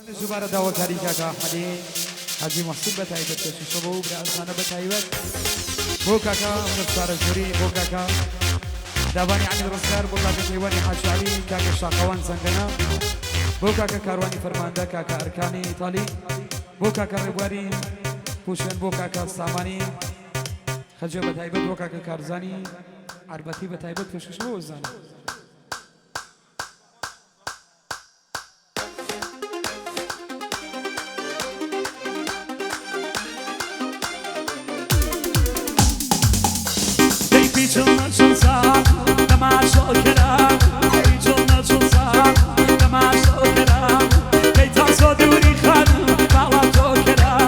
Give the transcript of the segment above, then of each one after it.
زبارة دعوة كاري كاكا أحمدي حاجي محسن بتايبت كشوشبو برأسانا بتايبت بو كاكا ونفسار الزوري بو كاكا داباني عن الرزقار بو كاكا كيواني حاج علي كاكا شاقوان زنقنا بو كاكا كارواني فرماندا كاكا أركاني إيطالي بو كاكا ربواري بوشن بو كاكا ساماني خجو بتايبت بو كاكا كارزاني عربتي بتايبت كشوشبو وزاني Çılna çılsa, tamaşa okera. Çılna çılsa, tamaşa okera. Keyta soduri hanım, balat okera.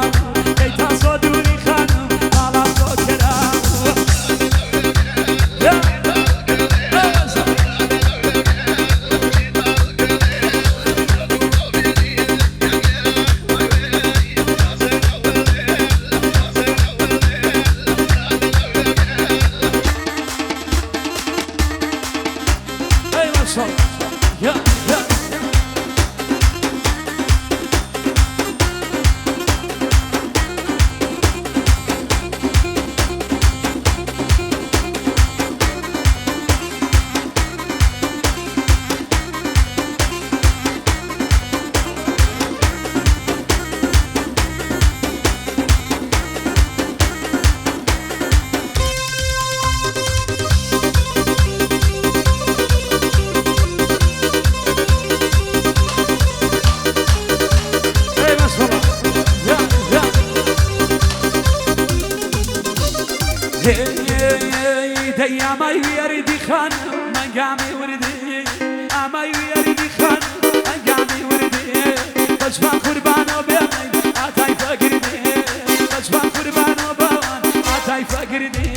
Keyta soduri hanım, balat okera. يا ما يردي خان مقامي وردي ما يردي خان مقامي وردي بجمع قربان وبيعي عطاي فقردي بجمع قربان وبيعي عطاي فقردي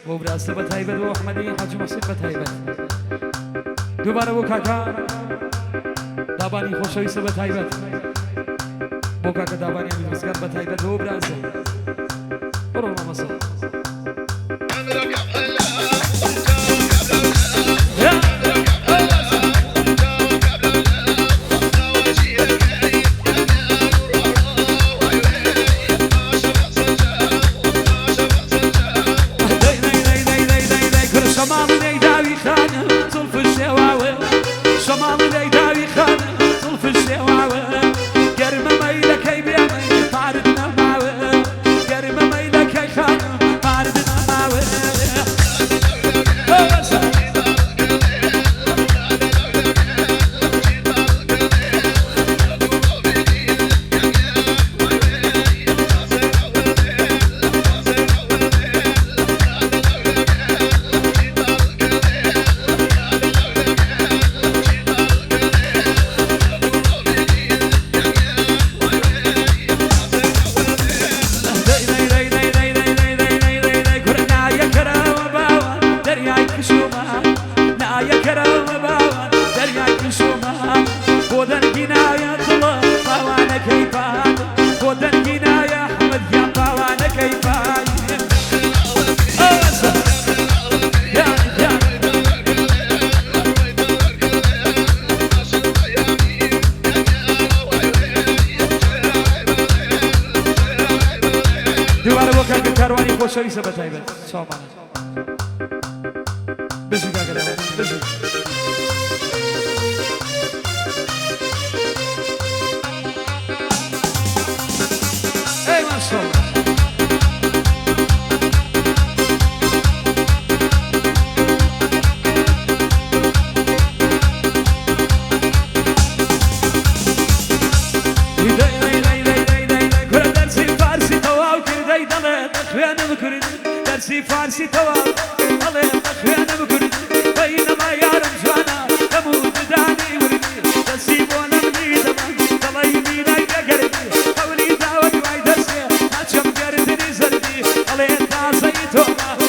وبراسته بتايبت وأحمدي حاج محسن بتايبت دوباره بو كاكا داباني خوشويسه بتايبت بو كاكا داباني مسكر بتايبت وبراسته برو ما مصر خوشویسه بتایبت سامانه بزن کاکا دارم بزن ای ماشاءالله درسي فارسي تواب الله أخوانا بكرد بينما يارم جوانا تموت داني وردي درسي بونا مني زمان الله يمينا يقربي حولي داود واي درسي ما تشم قردني زردي الله نازی تو